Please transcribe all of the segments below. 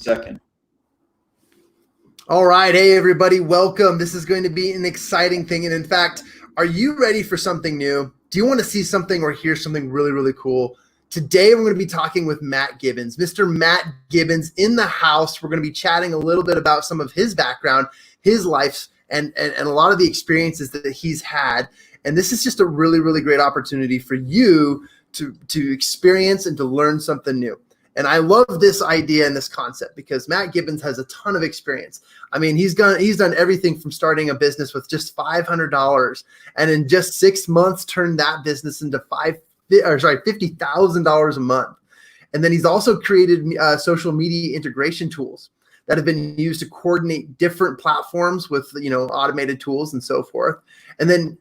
second. All right. Hey, everybody. Welcome. This is going to be an exciting thing. And in fact, are you ready for something new? Do you want to see something or hear something really, really cool? Today, we're going to be talking with Matt Gibbons, Mr. Matt Gibbons in the house. We're going to be chatting a little bit about some of his background, his life, and a lot of the experiences that he's had. And this is just a really, really great opportunity for you to experience and to learn something new. And I love this idea and this concept because Matt Gibbons has a ton of experience. I mean, he's done everything from starting a business with just $500 and in just 6 months turned that business into $50,000 a month. And then he's also created social media integration tools that have been used to coordinate different platforms with, automated tools and so forth. And then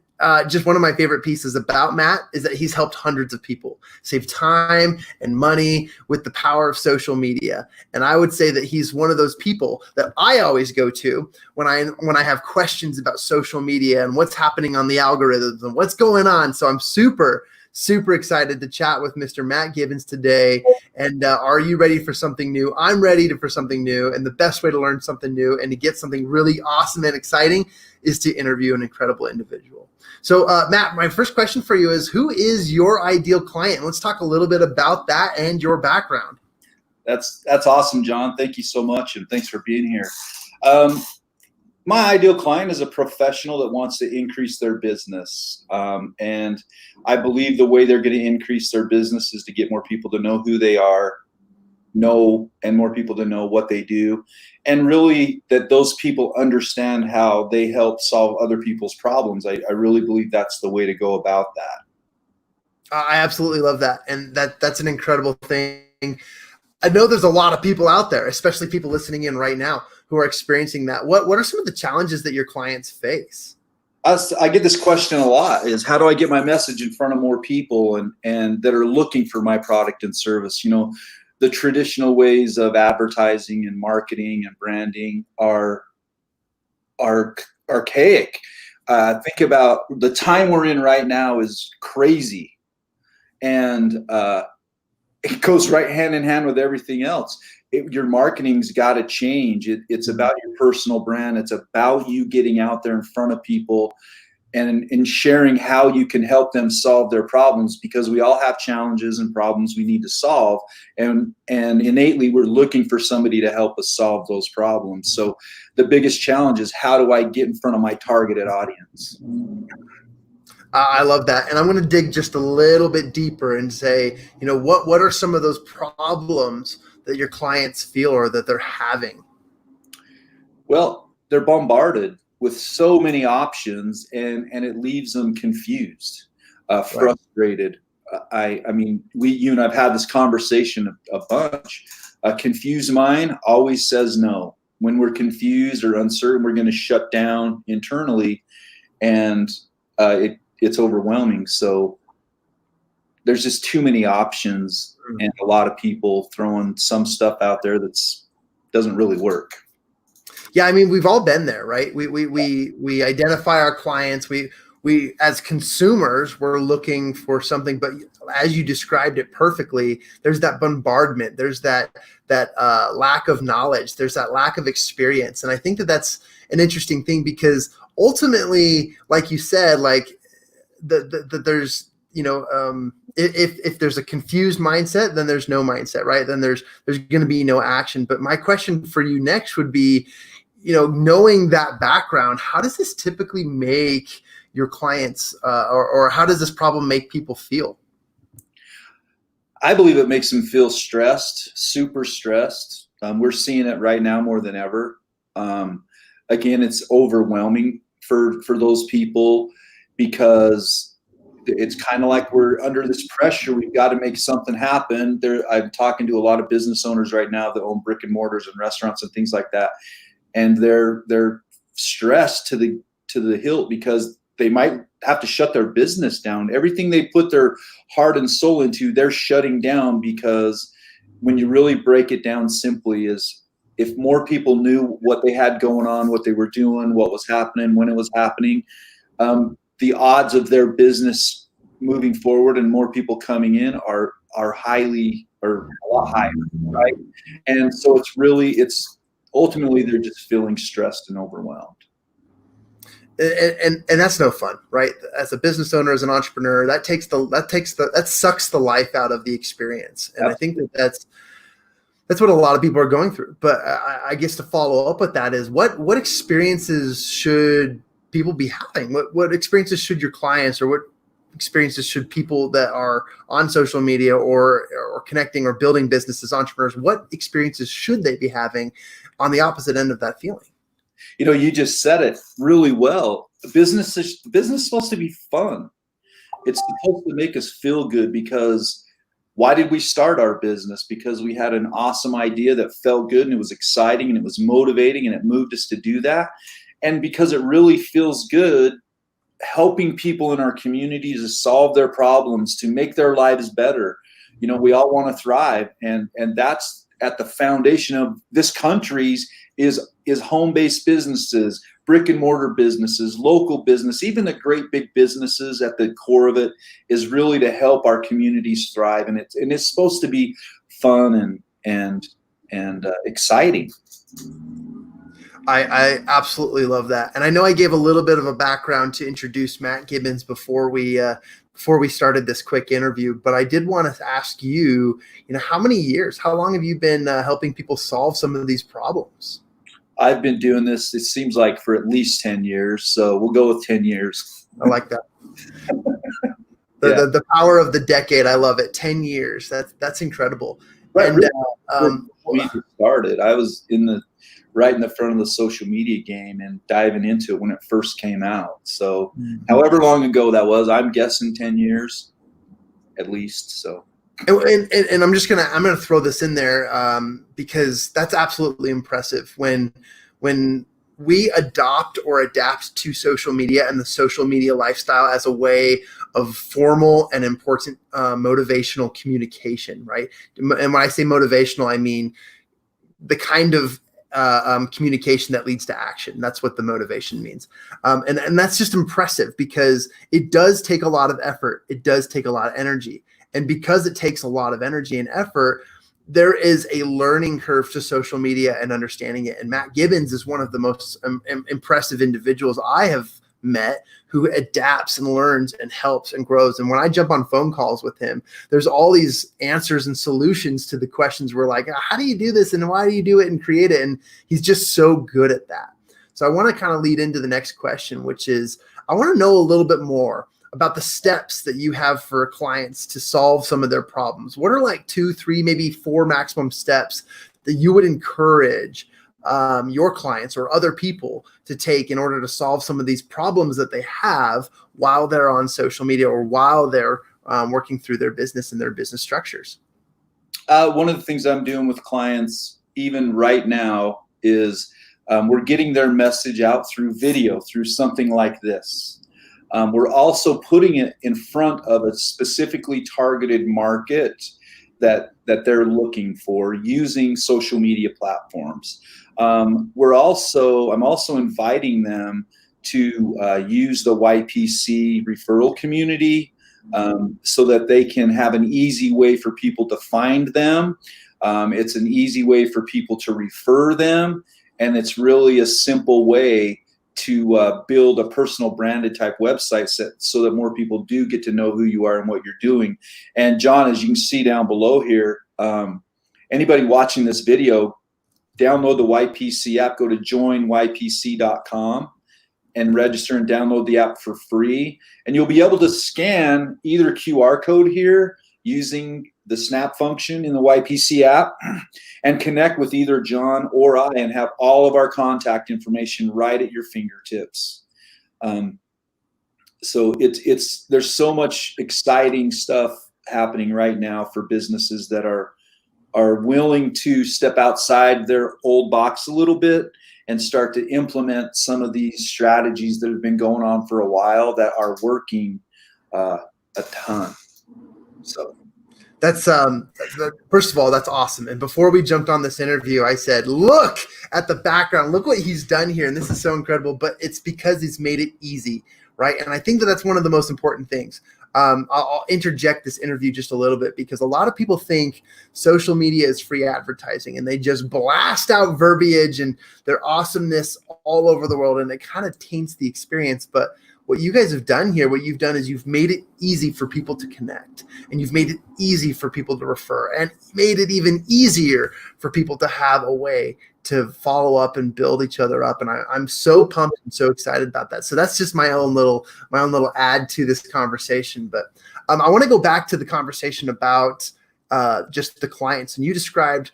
just one of my favorite pieces about Matt is that he's helped hundreds of people save time and money with the power of social media. And I would say that he's one of those people that I always go to when I have questions about social media and what's happening on the algorithms and what's going on. So I'm super excited to chat with Mr. Matt Gibbons today. And are you ready for something new? I'm ready for something new. And the best way to learn something new and to get something really awesome and exciting is to interview an incredible individual. So Matt, my first question for you is, who is your ideal client? Let's talk a little bit about that and your background. That's awesome, John. Thank you so much, and thanks for being here. My ideal client is a professional that wants to increase their business. And I believe the way they're going to increase their business is to get more people to know who they are, and more people to know what they do, and really that those people understand how they help solve other people's problems. I really believe that's the way to go about that. I absolutely love that. And that's an incredible thing. I know there's a lot of people out there, especially people listening in right now, who are experiencing that. What are some of the challenges that your clients face? I get this question a lot: is how do I get my message in front of more people and that are looking for my product and service? The traditional ways of advertising and marketing and branding are archaic. Think about the time we're in right now is crazy, and it goes right hand in hand with everything else. Your marketing's got to change. It's about your personal brand. It's about you getting out there in front of people and sharing how you can help them solve their problems, because we all have challenges and problems we need to solve. And innately, we're looking for somebody to help us solve those problems. So the biggest challenge is, how do I get in front of my targeted audience? I love that. And I'm going to dig just a little bit deeper and say, what are some of those problems that your clients feel or that they're having? Well, they're bombarded with so many options, and it leaves them confused, frustrated. I mean, you and I've had this conversation a bunch. A confused mind always says no. When we're confused or uncertain, we're going to shut down internally, and it's overwhelming. So there's just too many options, and a lot of people throwing some stuff out there that's doesn't really work. Yeah, I mean, we've all been there, right? We identify our clients. We as consumers, we're looking for something, but as you described it perfectly, there's that bombardment. There's that lack of knowledge. There's that lack of experience, and I think that that's an interesting thing, because ultimately, like you said, like there's if there's a confused mindset, then there's no mindset, right? Then there's going to be no action. But my question for you next would be, knowing that background, how does this typically make your clients or how does this problem make people feel? I believe it makes them feel stressed, super stressed. We're seeing it right now more than ever. Again, it's overwhelming for those people, because it's kind of like we're under this pressure. We've got to make something happen. I'm talking to a lot of business owners right now that own brick and mortars and restaurants and things like that, and they're stressed to the hilt, because they might have to shut their business down. Everything they put their heart and soul into, they're shutting down, because when you really break it down simply, is if more people knew what they had going on, what they were doing, what was happening, when it was happening, the odds of their business moving forward and more people coming in are or a lot higher, right? And so it's ultimately they're just feeling stressed and overwhelmed. And that's no fun, right? As a business owner, as an entrepreneur, that sucks the life out of the experience. And I think that's what a lot of people are going through. But I guess to follow up with that is what experiences should people be having? What experiences should your clients, or what experiences should people that are on social media or connecting or building businesses, entrepreneurs, what experiences should they be having on the opposite end of that feeling? You know, you just said it really well. Business is supposed to be fun. It's supposed to make us feel good, because why did we start our business? Because we had an awesome idea that felt good and it was exciting and it was motivating and it moved us to do that. And because it really feels good helping people in our communities to solve their problems, to make their lives better. You know, we all want to thrive, and that's at the foundation of this country's is home-based businesses, brick and mortar businesses, local business, even the great big businesses. At the core of it is really to help our communities thrive, and it's supposed to be fun and exciting. I absolutely love that. And I know I gave a little bit of a background to introduce Matt Gibbons before we started this quick interview, but I did want to ask you, how long have you been helping people solve some of these problems? I've been doing this, it seems like, for at least 10 years. So we'll go with 10 years. I like that. The power of the decade. I love it. 10 years. That's incredible. Right. And when we started, I was right in the front of the social media game and diving into it when it first came out. So however long ago that was, I'm guessing 10 years at least. So. And I'm gonna throw this in there because that's absolutely impressive when we adopt or adapt to social media and the social media lifestyle as a way of formal and important motivational communication, right? And when I say motivational, I mean the kind of communication that leads to action. That's what the motivation means. And that's just impressive, because it does take a lot of effort. It does take a lot of energy. And because it takes a lot of energy and effort, there is a learning curve to social media and understanding it. And Matt Gibbons is one of the most impressive individuals I have met, who adapts and learns and helps and grows. And when I jump on phone calls with him, there's all these answers and solutions to the questions. We're like, how do you do this? And why do you do it and create it? And he's just so good at that. So I want to kind of lead into the next question, which is, I want to know a little bit more about the steps that you have for clients to solve some of their problems. What are like 2, 3, maybe 4 maximum steps that you would encourage your clients or other people to take in order to solve some of these problems that they have while they're on social media or while they're working through their business and their business structures? One of the things I'm doing with clients even right now is we're getting their message out through video, through something like this. We're also putting it in front of a specifically targeted market that they're looking for using social media platforms. I'm also inviting them to use the YPC referral community so that they can have an easy way for people to find them. It's an easy way for people to refer them, and it's really a simple way to build a personal branded type website so that more people do get to know who you are and what you're doing. And John, as you can see down below here, anybody watching this video, download the YPC app, go to joinypc.com and register and download the app for free. And you'll be able to scan either QR code here using the snap function in the YPC app and connect with either John or I and have all of our contact information right at your fingertips. So there's so much exciting stuff happening right now for businesses that are willing to step outside their old box a little bit and start to implement some of these strategies that have been going on for a while that are working a ton. So that's first of all, that's awesome. And before we jumped on this interview, I said, look at the background, look what he's done here. And this is so incredible, but it's because he's made it easy, right? And I think that that's one of the most important things. I'll interject this interview just a little bit because a lot of people think social media is free advertising and they just blast out verbiage and their awesomeness all over the world, and it kind of taints the experience. But what you guys have done here, what you've done is you've made it easy for people to connect, and you've made it easy for people to refer, and made it even easier for people to have a way to follow up and build each other up. And I'm so pumped and so excited about that. So that's just my own little add to this conversation. But I want to go back to the conversation about just the clients. And you described,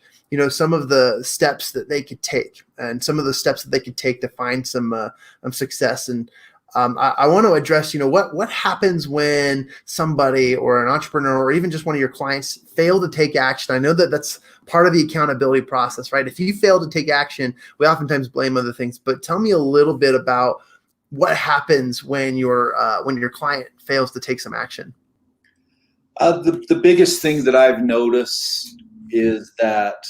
some of the steps that they could take and some of the steps that they could take to find some success. And I want to address, what happens when somebody or an entrepreneur or even just one of your clients fail to take action. I know that that's part of the accountability process, right? If you fail to take action, we oftentimes blame other things. But tell me a little bit about what happens when your client fails to take some action. The biggest thing that I've noticed is that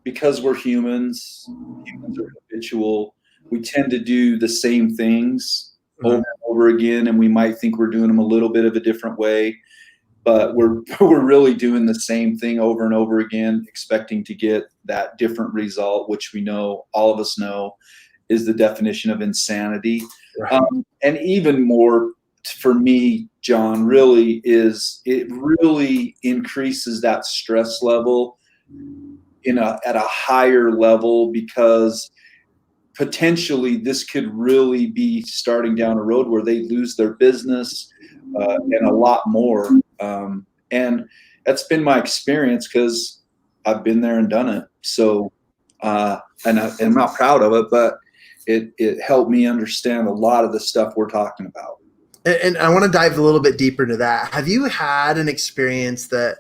because we're humans are habitual. We tend to do the same things over and over again, and we might think we're doing them a little bit of a different way, but we're really doing the same thing over and over again, expecting to get that different result, which we know, all of us know, is the definition of insanity. Right. And even more for me, John, really is it really increases that stress level at a higher level, because potentially this could really be starting down a road where they lose their business and a lot more. And that's been my experience because I've been there and done it. So, and I'm not proud of it, but it helped me understand a lot of the stuff we're talking about. And I want to dive a little bit deeper into that. Have you had an experience that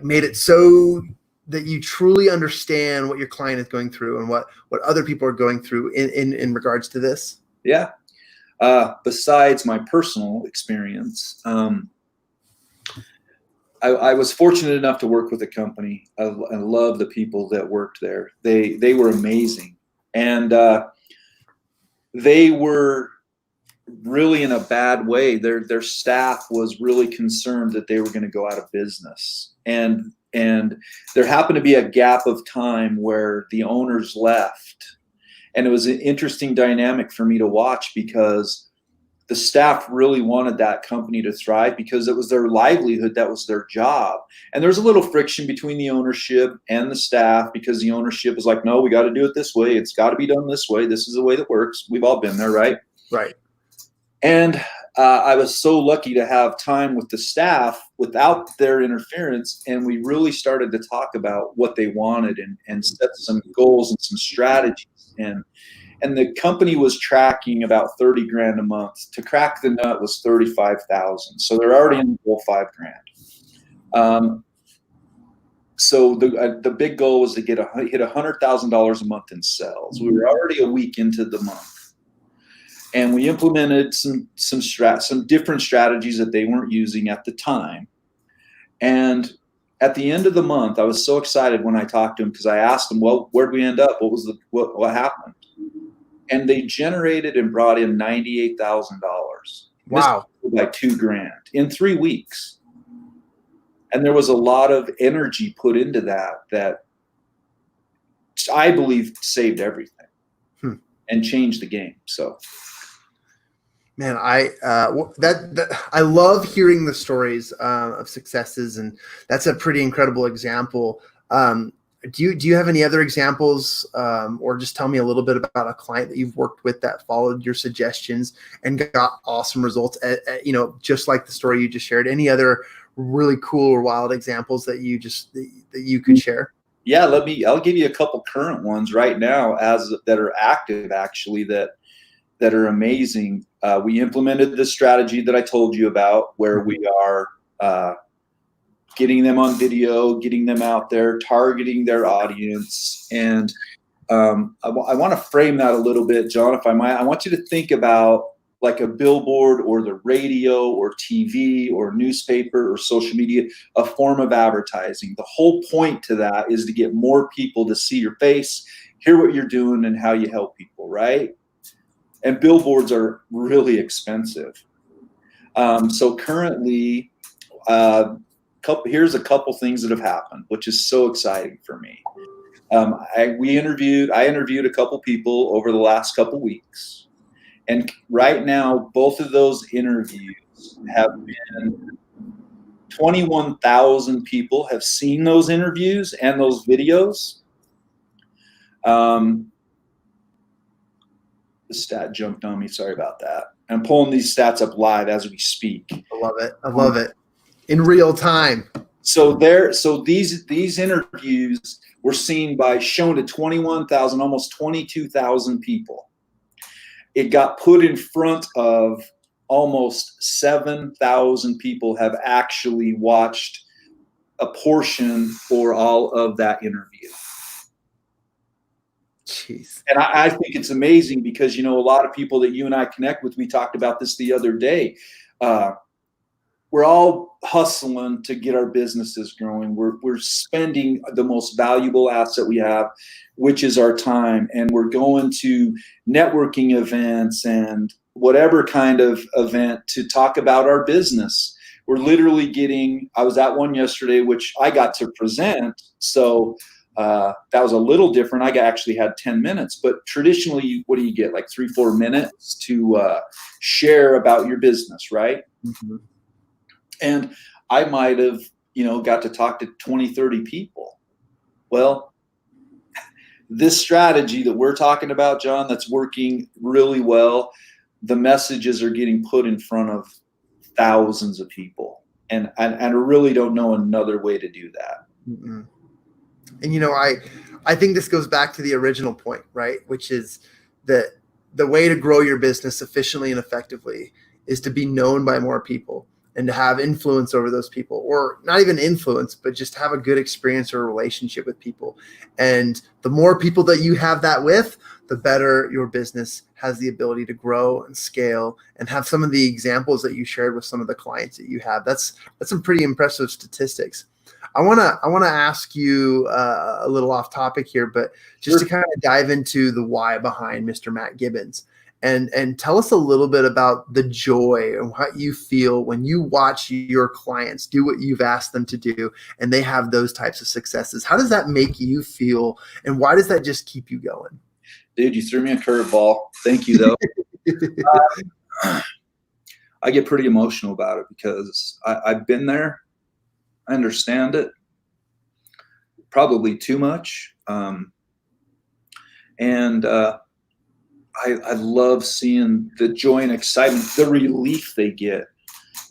made it so that you truly understand what your client is going through and what other people are going through in regards to this? Yeah. Besides my personal experience, I was fortunate enough to work with a company. I love the people that worked there. They were amazing. And they were really in a bad way. Their staff was really concerned that they were going to go out of business. And there happened to be a gap of time where the owners left. And it was an interesting dynamic for me to watch, because the staff really wanted that company to thrive because it was their livelihood. That was their job. And there was a little friction between the ownership and the staff, because the ownership was like, no, we got to do it this way. It's got to be done this way. This is the way that works. We've all been there, right? Right. And I was so lucky to have time with the staff without their interference. And we really started to talk about what they wanted and set some goals and some strategies. And the company was tracking about 30 grand a month. To crack the nut was 35,000. So they're already in the goal $5,000. So the big goal was to hit $100,000 a month in sales. We were already a week into the month. And we implemented some different strategies that they weren't using at the time. And at the end of the month, I was so excited when I talked to them, because I asked them, well, where'd we end up? What happened? And they generated and brought in $98,000. Wow. By $2,000 in 3 weeks. And there was a lot of energy put into that I believe saved everything and changed the game. So. Man, I love hearing the stories of successes, and that's a pretty incredible example. Do you have any other examples, or just tell me a little bit about a client that you've worked with that followed your suggestions and got awesome results? Just like the story you just shared. Any other really cool or wild examples that you could share? Yeah, I'll give you a couple current ones right now that are active, actually, that are amazing. We implemented the strategy that I told you about, where we are getting them on video, getting them out there, targeting their audience. And I want to frame that a little bit, John, if I might. I want you to think about like a billboard or the radio or TV or newspaper or social media, a form of advertising. The whole point to that is to get more people to see your face, hear what you're doing, and how you help people, right? And billboards are really expensive. So currently, here's a couple things that have happened, which is so exciting for me. I interviewed a couple people over the last couple weeks, and right now, both of those interviews have been 21,000 people have seen those interviews and those videos. The stat jumped on me. Sorry about that. I'm pulling these stats up live as we speak. I love it. I love it. In real time. So these interviews were shown to 21,000, almost 22,000 people. It got put in front of almost 7,000 people have actually watched a portion or all of that interview. Jeez. And I think it's amazing because, a lot of people that you and I connect with, we talked about this the other day. We're all hustling to get our businesses growing. We're spending the most valuable asset we have, which is our time. And we're going to networking events and whatever kind of event to talk about our business. We're literally I was at one yesterday, which I got to present. So that was a little different. I actually had 10 minutes, but traditionally, what do you get? Like 3-4 minutes to share about your business, right? Mm-hmm. And I might have, got to talk to 20, 30 people. Well, this strategy that we're talking about, John, that's working really well, the messages are getting put in front of thousands of people. And I really don't know another way to do that. Mm-hmm. And I think this goes back to the original point, right? Which is that the way to grow your business efficiently and effectively is to be known by more people and to have influence over those people, or not even influence, but just have a good experience or a relationship with people. And the more people that you have that with, the better your business has the ability to grow and scale, and have some of the examples that you shared with some of the clients that you have. That's some pretty impressive statistics. I want to ask you a little off topic here, but just to kind of dive into the why behind Mr. Matt Gibbons, and tell us a little bit about the joy and what you feel when you watch your clients do what you've asked them to do, and they have those types of successes. How does that make you feel, and why does that just keep you going? Dude, you threw me a curveball. Thank you, though. I get pretty emotional about it because I've been there. I understand it, probably too much. I love seeing the joy and excitement, the relief they get,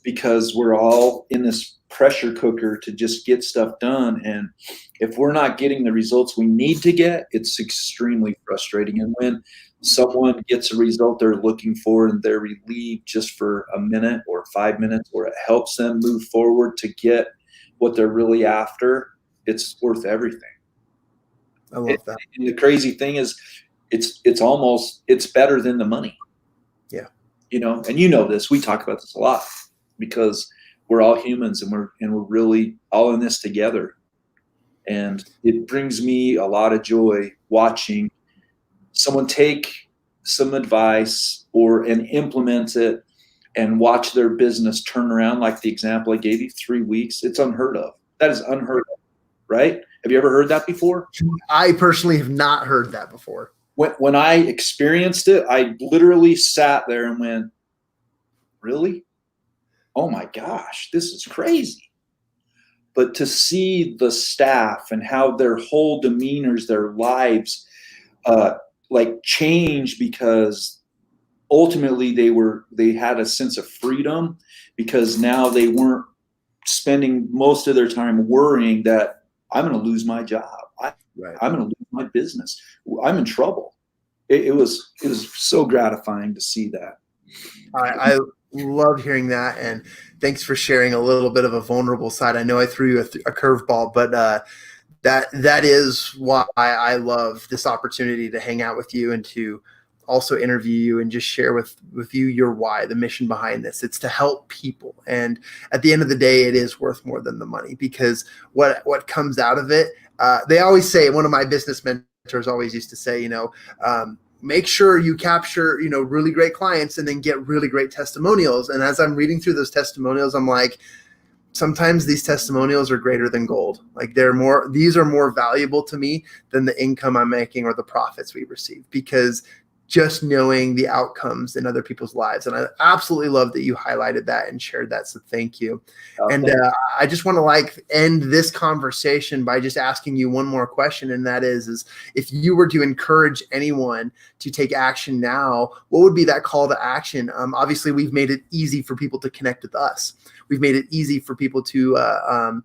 because we're all in this pressure cooker to just get stuff done. And if we're not getting the results we need to get, it's extremely frustrating. And when someone gets a result they're looking for and they're relieved just for a minute or 5 minutes, or it helps them move forward to get what they're really after, it's worth everything. I love that. And the crazy thing is, it's better than the money. Yeah. And this, we talk about this a lot because we're all humans and we're really all in this together. And it brings me a lot of joy watching someone take some advice and implement it and watch their business turn around, like the example I gave you, 3 weeks. It's unheard of. That is unheard of, right? Have you ever heard that before? I personally have not heard that before. When I experienced it, I literally sat there and went, really? Oh my gosh, this is crazy. But to see the staff and how their whole demeanors, their lives change, because ultimately they had a sense of freedom, because now they weren't spending most of their time worrying that I'm going to lose my job. I'm going to lose my business. I'm in trouble. It was so gratifying to see that. I love hearing that, and thanks for sharing a little bit of a vulnerable side. I know I threw you a curveball, but that is why I love this opportunity to hang out with you and to also interview you and just share with you your why, the mission behind this. It's to help people. And at the end of the day, it is worth more than the money, because what comes out of it, they always say, one of my business mentors always used to say, make sure you capture, really great clients and then get really great testimonials. And as I'm reading through those testimonials, I'm like, sometimes these testimonials are greater than gold. Like these are more valuable to me than the income I'm making or the profits we receive, because just knowing the outcomes in other people's lives. And I absolutely love that you highlighted that and shared that. So thank you. And I just want to end this conversation by just asking you one more question. And that is if you were to encourage anyone to take action now, what would be that call to action? Obviously we've made it easy for people to connect with us. We've made it easy for people to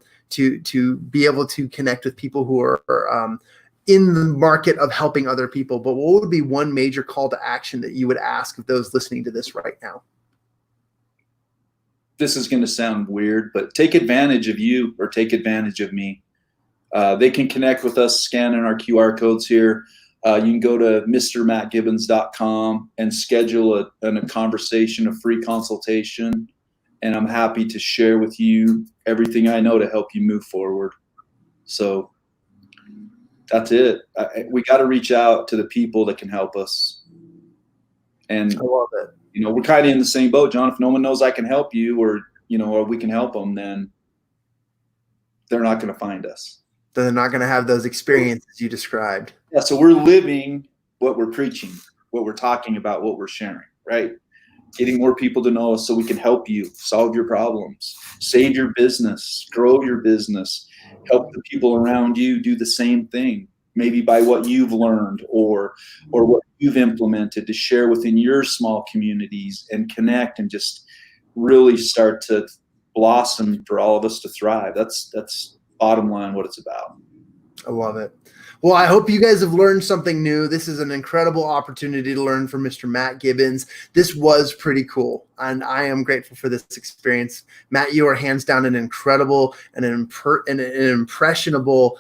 be able to connect with people who are in the market of helping other people. But what would be one major call to action that you would ask of those listening to this right now? This is going to sound weird, but take advantage of you or take advantage of me. They can connect with us scanning our QR codes here. You can go to mrmattgibbons.com and schedule a conversation, a free consultation. And I'm happy to share with you everything I know to help you move forward. So that's it. We got to reach out to the people that can help us. And I love it. We're kind of in the same boat, John. If no one knows I can help you or we can help them, then they're not going to find us. Then they're not going to have those experiences you described. Yeah. So we're living what we're preaching, what we're talking about, what we're sharing, right? Getting more people to know us so we can help you solve your problems, save your business, grow your business, help the people around you do the same thing, maybe by what you've learned or what you've implemented to share within your small communities and connect and just really start to blossom for all of us to thrive. That's bottom line what it's about. I love it. Well, I hope you guys have learned something new. This is an incredible opportunity to learn from Mr. Matt Gibbons. This was pretty cool, and I am grateful for this experience. Matt, you are hands down an incredible and an impressionable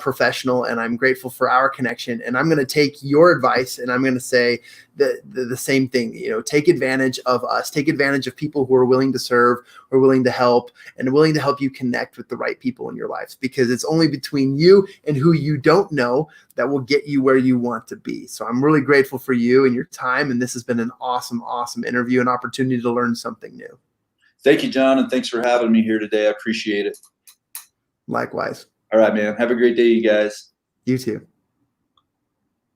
professional, and I'm grateful for our connection. And I'm going to take your advice, and I'm going to say the same thing. Take advantage of us. Take advantage of people who are willing to serve, who are willing to help, and willing to help you connect with the right people in your lives, because it's only between you and who you don't know that will get you where you want to be. So I'm really grateful for you and your time, and this has been an awesome, awesome interview, an opportunity to learn something new. Thank you, John, and thanks for having me here today. I appreciate it. Likewise. All right, man. Have a great day, you guys. You too.